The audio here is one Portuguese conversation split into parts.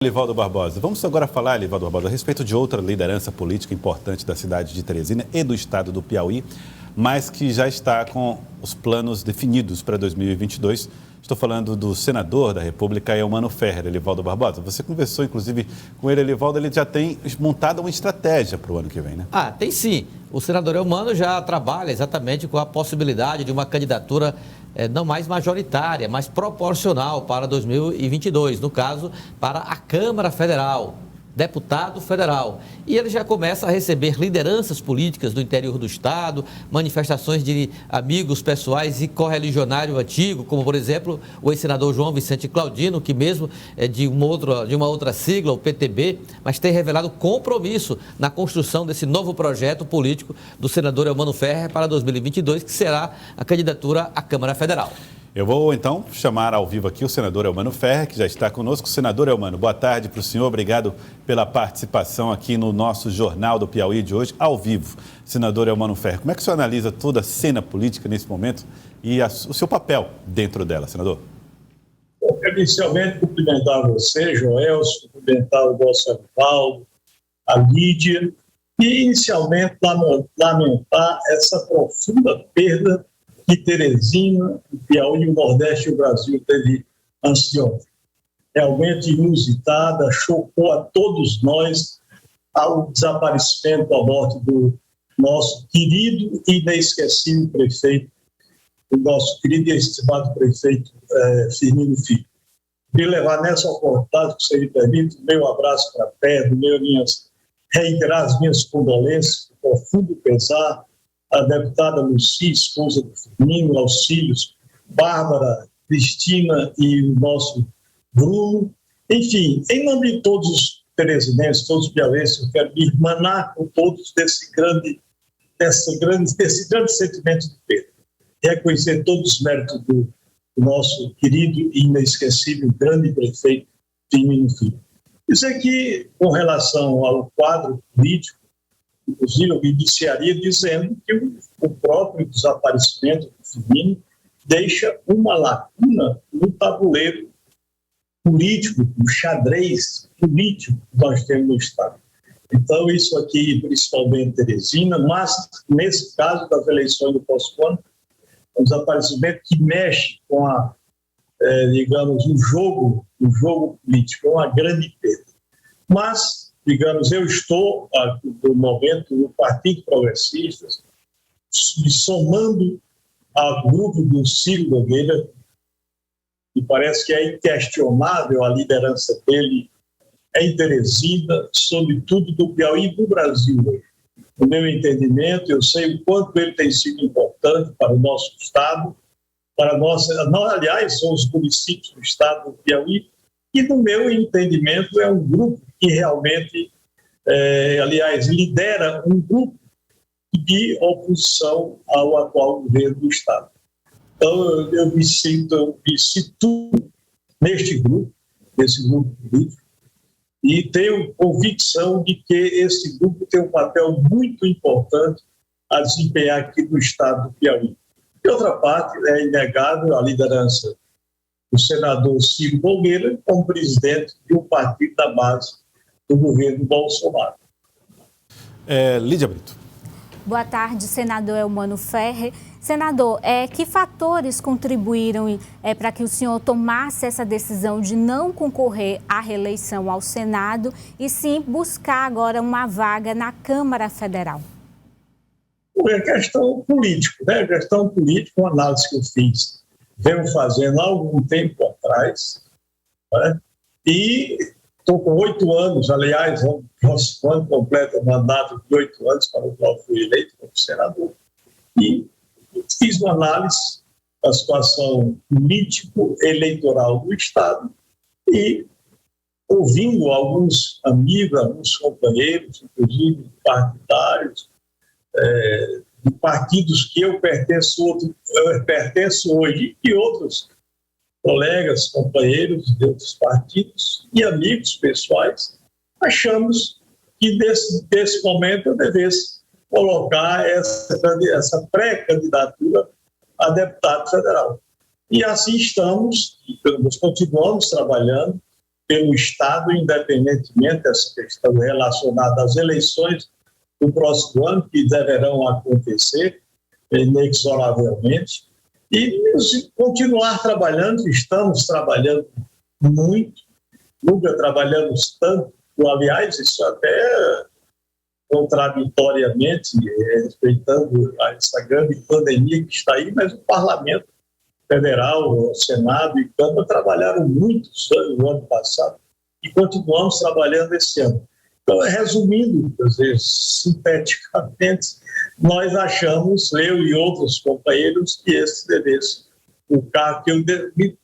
Elivaldo Barbosa. Vamos agora falar, Elivaldo Barbosa, a respeito de outra liderança política importante da cidade de Teresina e do estado do Piauí, mas que já está com os planos definidos para 2022. Estou falando do senador da República, Eumano Ferrer, Elivaldo Barbosa. Você conversou, inclusive, com ele, Elivaldo. Ele já tem montado uma estratégia para o ano que vem, né? Tem sim. O senador Eumano já trabalha exatamente com a possibilidade de uma candidatura não mais majoritária, mas proporcional para 2022, no caso, para a Câmara Federal, deputado federal. E ele já começa a receber lideranças políticas do interior do estado, manifestações de amigos pessoais e correligionário antigo, como, por exemplo, o ex-senador João Vicente Claudino, que mesmo é de uma outra sigla, o PTB, mas tem revelado compromisso na construção desse novo projeto político do senador Eumano Ferrer para 2022, que será a candidatura à Câmara Federal. Eu vou, então, chamar ao vivo aqui o senador Eumano Ferrer, que já está conosco. Senador Eumano, boa tarde para o senhor. Obrigado pela participação aqui no nosso Jornal do Piauí de hoje, ao vivo. Senador Eumano Ferrer, como é que o senhor analisa toda a cena política nesse momento e o seu papel dentro dela, senador? Bom, inicialmente, cumprimentar você, Joelson, cumprimentar o nosso Evaldo, a Lídia, e, inicialmente, lamentar essa profunda perda que Teresina, o Piauí, o Nordeste e o Brasil teve antes de ontem. Realmente inusitada, chocou a todos nós ao desaparecimento, a morte do nosso querido e inesquecível prefeito, o nosso querido e estimado prefeito Firmino Filho. Queria levar nessa oportunidade, se você me permite, o meu abraço fraterno, reiterar as minhas condolências, profundo pesar, a deputada Luci, esposa do Firmino, aos filhos Bárbara, Cristina e o nosso Bruno. Enfim, em nome de todos os teresinenses, todos os piauienses, eu quero me irmanar com todos desse grande sentimento de perda. Reconhecer todos os méritos do nosso querido e inesquecível grande prefeito Firmino Filho. Dizer que, com relação ao quadro político, inclusive, eu iniciaria dizendo que o próprio desaparecimento do Firmino deixa uma lacuna no tabuleiro político, no xadrez político que nós temos no Estado. Então, isso aqui, principalmente em Teresina, mas nesse caso das eleições do próximo ano, um desaparecimento que mexe com o jogo político, é uma grande perda. Mas, digamos, eu estou, no momento, no Partido Progressista, me somando ao grupo do Ciro Nogueira, que parece que é inquestionável a liderança dele em Teresina, sobretudo do Piauí e do Brasil. No meu entendimento, eu sei o quanto ele tem sido importante para o nosso Estado, aliás, são os municípios do Estado do Piauí, e, no meu entendimento, é um grupo que realmente, lidera um grupo de oposição ao atual governo do Estado. Então, eu me situo neste grupo, nesse grupo político, e tenho convicção de que esse grupo tem um papel muito importante a desempenhar aqui no Estado do Piauí. De outra parte, é inegável a liderança do senador Ciro Nogueira como presidente de um partido da base do governo Bolsonaro. Lídia Brito. Boa tarde, senador Eumano Ferrer. Senador, que fatores contribuíram para que o senhor tomasse essa decisão de não concorrer à reeleição ao Senado e sim buscar agora uma vaga na Câmara Federal? É questão política, né? Questão política, uma análise que eu fiz, venho fazendo há algum tempo atrás, né? E estou com 8 anos, aliás, próximo ano completa mandato de 8 anos para o qual fui eleito como senador. E fiz uma análise da situação político-eleitoral do Estado e, ouvindo alguns amigos, alguns companheiros, inclusive partidários, de partidos que eu pertenço hoje, e outros colegas, companheiros de outros partidos e amigos pessoais, achamos que desse momento eu devesse colocar essa pré-candidatura a deputado federal. E assim estamos, continuamos trabalhando pelo Estado, independentemente dessa questão relacionada às eleições do próximo ano, que deverão acontecer inexoravelmente, e continuar trabalhando. Estamos trabalhando muito, nunca trabalhamos tanto, aliás, isso até contraditoriamente, respeitando essa grande pandemia que está aí, mas o Parlamento Federal, o Senado e Câmara trabalharam muito no ano passado e continuamos trabalhando esse ano. Então, resumindo, quer dizer, sinteticamente, nós achamos, eu e outros companheiros, que esse devesse o carro que eu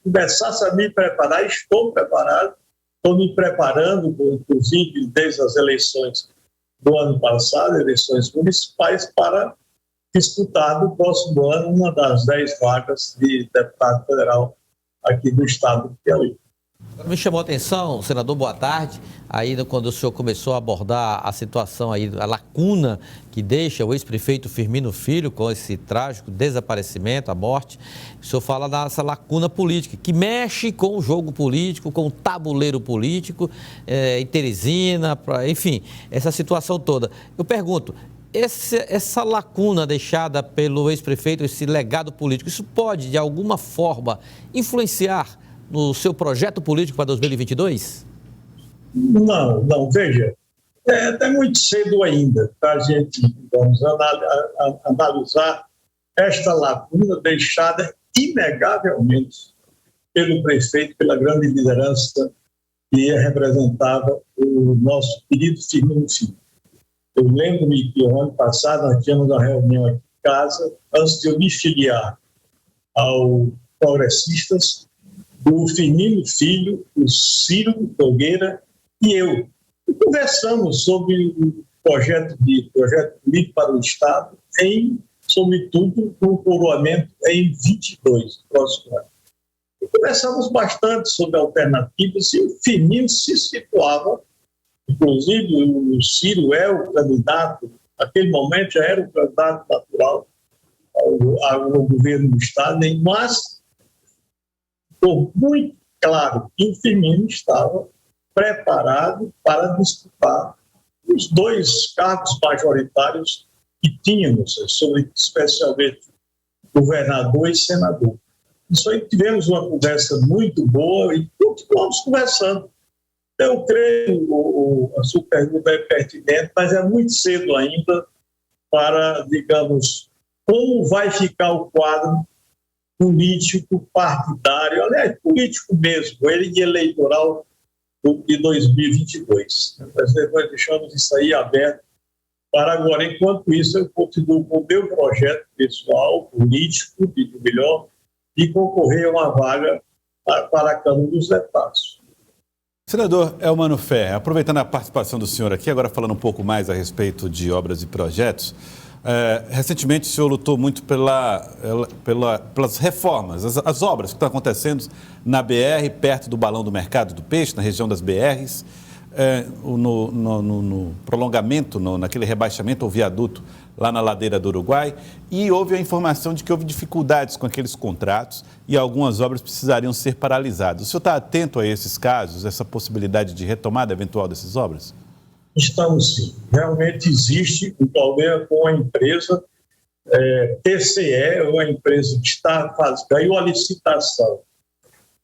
começasse a me preparar. Estou preparado, estou me preparando, inclusive desde as eleições do ano passado, eleições municipais, para disputar no próximo ano uma das 10 vagas de deputado federal aqui do estado do Piauí. Me chamou a atenção, senador, boa tarde, aí quando o senhor começou a abordar a situação aí, a lacuna que deixa o ex-prefeito Firmino Filho com esse trágico desaparecimento, a morte, o senhor fala dessa lacuna política, que mexe com o jogo político, com o tabuleiro político, em Teresina, enfim, essa situação toda. Eu pergunto, essa lacuna deixada pelo ex-prefeito, esse legado político, isso pode, de alguma forma, influenciar no seu projeto político para 2022? Não, veja, é até muito cedo ainda para a gente, vamos analisar esta lacuna deixada inegavelmente pelo prefeito, pela grande liderança que representava o nosso querido Firmino Filho. Eu lembro-me que o ano passado nós tínhamos uma reunião aqui em casa, antes de eu me filiar ao Progressistas, o Firmino Filho, o Ciro Nogueira e eu. E conversamos sobre o projeto político para o Estado, sobretudo, com o coroamento em 22, próximo ano. E conversamos bastante sobre alternativas e o Firmino se situava, inclusive o Ciro é o candidato, naquele momento já era o candidato natural ao governo do Estado, mas ficou muito claro que o Firmino estava preparado para disputar os 2 cargos majoritários que tínhamos, especialmente governador e senador. Isso aí tivemos uma conversa muito boa e continuamos conversando. Eu creio, a sua pergunta é pertinente, mas é muito cedo ainda para, digamos, como vai ficar o quadro político partidário, aliás, político mesmo, ele de eleitoral de 2022. Nós deixamos isso aí aberto para agora. Enquanto isso, eu continuo com o meu projeto pessoal, político, de melhor, de concorrer a uma vaga para a Câmara dos Deputados. Senador Elmano Ferre, aproveitando a participação do senhor aqui, agora falando um pouco mais a respeito de obras e projetos, recentemente o senhor lutou muito pelas reformas, as obras que estão acontecendo na BR, perto do Balão do Mercado do Peixe, na região das BRs, no prolongamento, naquele rebaixamento ao viaduto lá na ladeira do Uruguai, e houve a informação de que houve dificuldades com aqueles contratos e algumas obras precisariam ser paralisadas. O senhor está atento a esses casos, essa possibilidade de retomada eventual dessas obras? Estamos sim. Realmente existe um problema com a empresa TCE, uma empresa que ganhou a licitação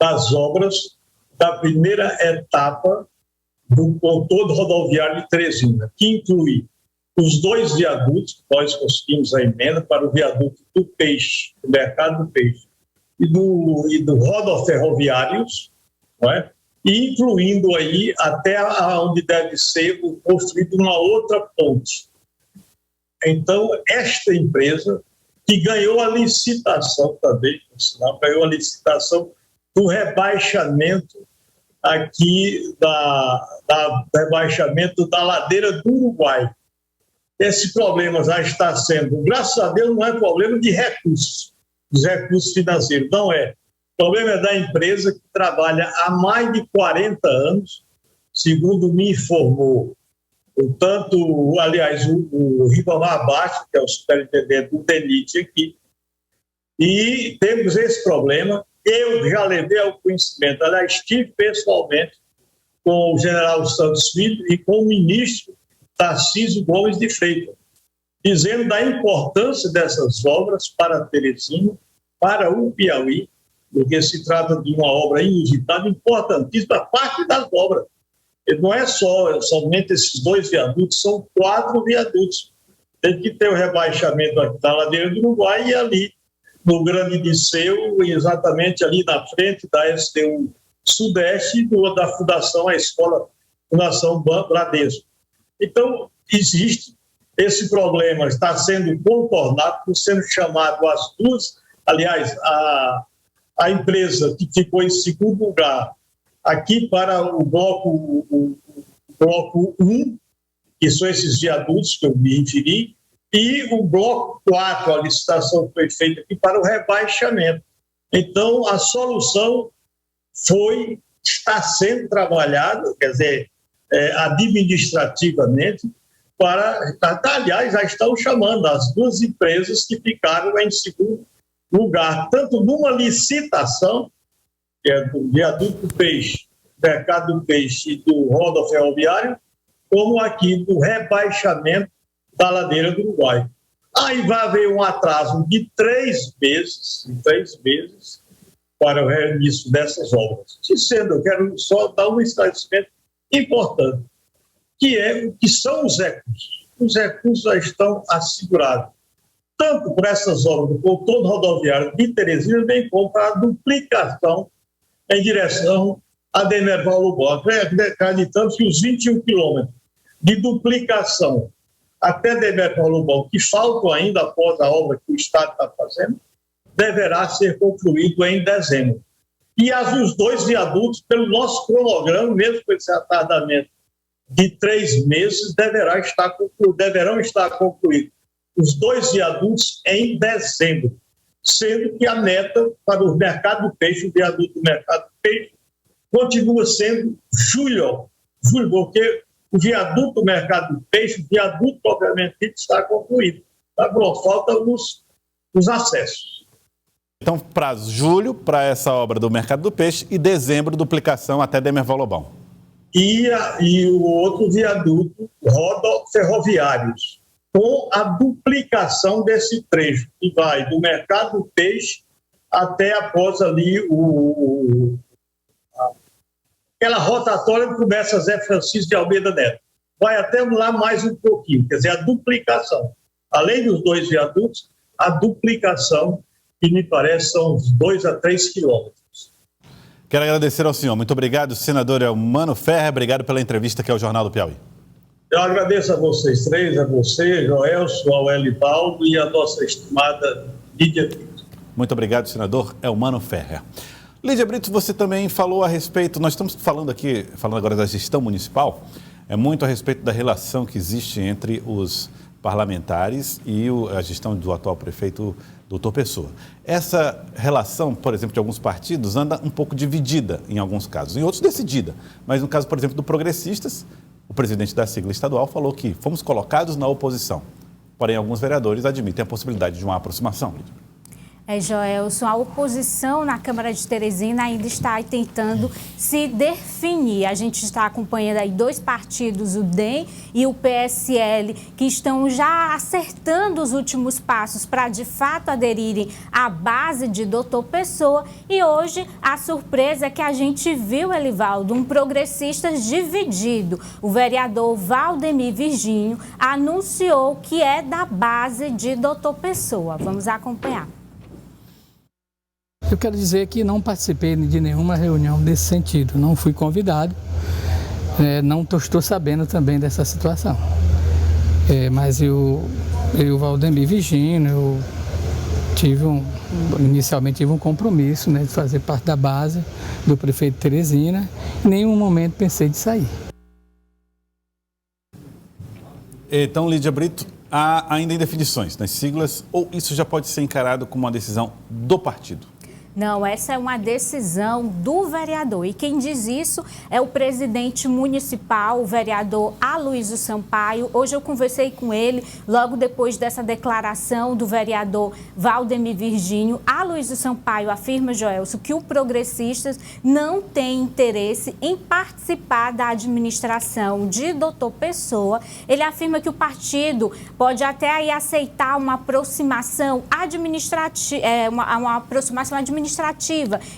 das obras da primeira etapa do contorno rodoviário de Teresina, que inclui os 2 viadutos, nós conseguimos a emenda para o viaduto do Peixe, do Mercado do Peixe, e do rodoferroviários, não é? E incluindo aí até onde deve ser construída uma outra ponte. Então, esta empresa, que ganhou a licitação também, ganhou a licitação do rebaixamento aqui rebaixamento da ladeira do Uruguai. Esse problema já está sendo, graças a Deus, não é problema de recursos, dos recursos financeiros, não é. O problema é da empresa que trabalha há mais de 40 anos, segundo me informou, o Ribamar Bastos, que é o superintendente do DENIT aqui, e temos esse problema. Eu já levei ao conhecimento, aliás, estive pessoalmente com o general Santos Filho e com o ministro Tarcísio Gomes de Freitas, dizendo da importância dessas obras para Teresina, para o Piauí, porque se trata de uma obra inusitada, importantíssima, parte das obras. Não é somente esses 2 viadutos, são 4 viadutos. Tem que ter o rebaixamento aqui da ladeira do Uruguai e ali no Grande Liceu, exatamente ali na frente da STU Sudeste, da Fundação, a Escola Fundação Bradesco. Então, existe esse problema, está sendo contornado, sendo chamado as duas, aliás, a empresa que ficou em segundo lugar aqui para o bloco 1, que são esses viadutos que eu me referi, e o bloco 4, a licitação foi feita aqui para o rebaixamento. Então, a solução está sendo trabalhada, quer dizer, administrativamente, aliás, já estão chamando as duas empresas que ficaram em segundo lugar, tanto numa licitação, que é do viaduto do Peixe, mercado do Peixe e do rodo ferroviário, como aqui do rebaixamento da ladeira do Uruguai. Aí vai haver um atraso de 3 meses para o reinício dessas obras. Eu quero só dar um esclarecimento importante, que são os recursos. Os recursos já estão assegurados, tanto por essas obras do contorno rodoviário de Teresina, bem como para a duplicação em direção a Demerval Lobão. Acreditamos que os 21 quilômetros de duplicação até Demerval Lobão, que faltam ainda após a obra que o Estado está fazendo, deverá ser concluído em dezembro. E os 2 viadutos, pelo nosso cronograma, mesmo com esse retardamento de 3 meses, deverão estar concluídos os 2 viadutos em dezembro, sendo que a meta para o mercado do peixe, o viaduto do mercado do peixe, continua sendo julho, porque o viaduto do mercado do peixe, o viaduto propriamente dito, está concluído. Tá pronto, faltam os acessos. Então, prazo julho para essa obra do mercado do peixe e dezembro, duplicação até Demerval Lobão. E o outro viaduto, rodo-ferroviários, com a duplicação desse trecho, que vai do mercado do peixe até após ali aquela rotatória que começa a Zé Francisco de Almeida Neto. Vai até lá mais um pouquinho, quer dizer, a duplicação. Além dos 2 viadutos, a duplicação, que me parece são uns 2 a 3 quilômetros. Quero agradecer ao senhor. Muito obrigado, senador Eumano Ferrer. Obrigado pela entrevista aqui ao Jornal do Piauí. Eu agradeço a vocês 3, a você, Joelson, ao Elivaldo e a nossa estimada Lídia Brito. Muito obrigado, senador Eumano Ferrer. Lídia Brito, você também falou a respeito, nós estamos falando agora da gestão municipal, muito a respeito da relação que existe entre os parlamentares e a gestão do atual prefeito, doutor Pessoa. Essa relação, por exemplo, de alguns partidos, anda um pouco dividida em alguns casos, em outros decidida. Mas no caso, por exemplo, do Progressistas, o presidente da sigla estadual falou que fomos colocados na oposição. Porém, alguns vereadores admitem a possibilidade de uma aproximação. Joelson, a oposição na Câmara de Teresina ainda está tentando se definir. A gente está acompanhando aí 2 partidos, o DEM e o PSL, que estão já acertando os últimos passos para, de fato, aderirem à base de doutor Pessoa. E hoje, a surpresa é que a gente viu, Elivaldo, um Progressistas dividido. O vereador Valdemir Virgínio anunciou que é da base de doutor Pessoa. Vamos acompanhar. Eu quero dizer que não participei de nenhuma reunião desse sentido, não fui convidado, não estou sabendo também dessa situação. Mas eu Valdemir Virgínio, inicialmente tive um compromisso, de fazer parte da base do prefeito de Teresina, em nenhum momento pensei de sair. Então, Lídia Brito, há ainda indefinições nas siglas ou isso já pode ser encarado como uma decisão do partido? Não, essa é uma decisão do vereador. E quem diz isso é o presidente municipal, o vereador Aloysio Sampaio. Hoje eu conversei com ele, logo depois dessa declaração do vereador Valdemir Virgínio. Aloysio Sampaio afirma, Joelson, que o Progressistas não tem interesse em participar da administração de Dr. Pessoa. Ele afirma que o partido pode até aí aceitar uma aproximação administrativa, uma aproximação administrativa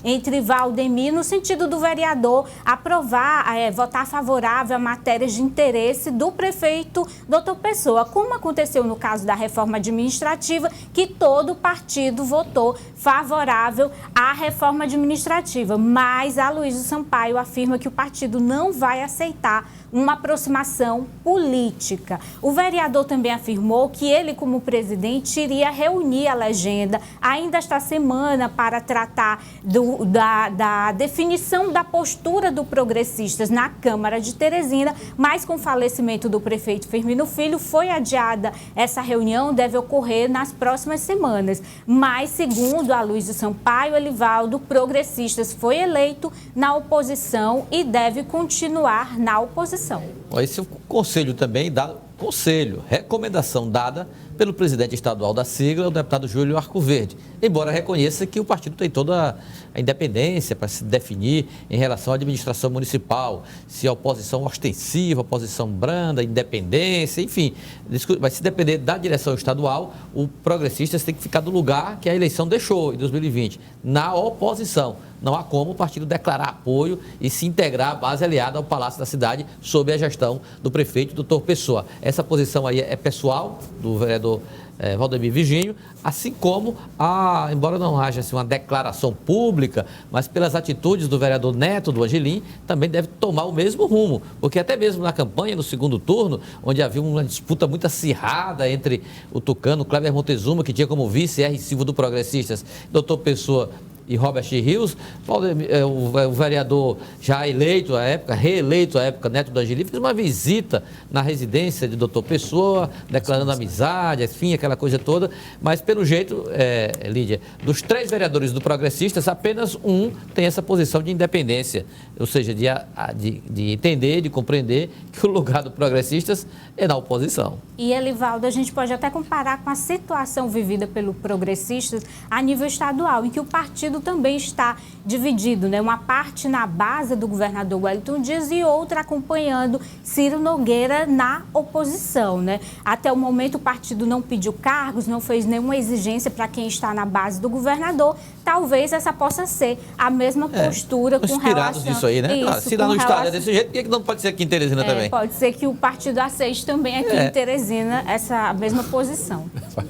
entre Valdemir, no sentido do vereador aprovar, votar favorável a matérias de interesse do prefeito Dr. Pessoa, como aconteceu no caso da reforma administrativa, que todo o partido votou favorável à reforma administrativa. Mas Aloysio Sampaio afirma que o partido não vai aceitar uma aproximação política. O vereador também afirmou que ele, como presidente, iria reunir a legenda ainda esta semana para tratar da definição da postura do Progressistas na Câmara de Teresina, mas com o falecimento do prefeito Firmino Filho, foi adiada essa reunião, deve ocorrer nas próximas semanas. Mas, segundo Aloysio Sampaio, Elivaldo, Progressistas foi eleito na oposição e deve continuar na oposição. Esse é o conselho também dado, recomendação dada pelo presidente estadual da sigla, o deputado Júlio Arcoverde, embora reconheça que o partido tem toda a independência para se definir em relação à administração municipal, se a oposição ostensiva, oposição branda, independência, enfim, mas se depender da direção estadual, o Progressistas tem que ficar do lugar que a eleição deixou em 2020, na oposição. Não há como o partido declarar apoio e se integrar à base aliada ao Palácio da Cidade sob a gestão do prefeito, Dr. Pessoa. Essa posição aí é pessoal do vereador Valdemir Virgínio, assim como, embora não haja assim, uma declaração pública, mas pelas atitudes do vereador Neto, do Angelim, também deve tomar o mesmo rumo, porque até mesmo na campanha, no segundo turno, onde havia uma disputa muito acirrada entre o tucano Kleber Montezuma, que tinha como vice R. Silva do Progressistas, Dr. Pessoa e Robert Rios, o vereador já eleito à época, reeleito à época, Neto do Angelim, fez uma visita na residência de Dr. Pessoa, declarando amizade, enfim, aquela coisa toda, mas pelo jeito, Lídia, dos 3 vereadores do Progressistas, apenas um tem essa posição de independência, ou seja, de entender, de compreender que o lugar do Progressistas é na oposição. E, Elivaldo, a gente pode até comparar com a situação vivida pelo Progressistas a nível estadual, em que o partido também está dividido, né? Uma parte na base do governador Wellington Dias e outra acompanhando Ciro Nogueira na oposição, né? Até o momento o partido não pediu cargos, não fez nenhuma exigência para quem está na base do governador. Talvez essa possa ser a mesma postura com relação... Disso aí, né? Isso, se lá no estado é desse jeito, por que não pode ser aqui em Teresina também? Pode ser que o partido aceite também aqui em Teresina essa mesma posição.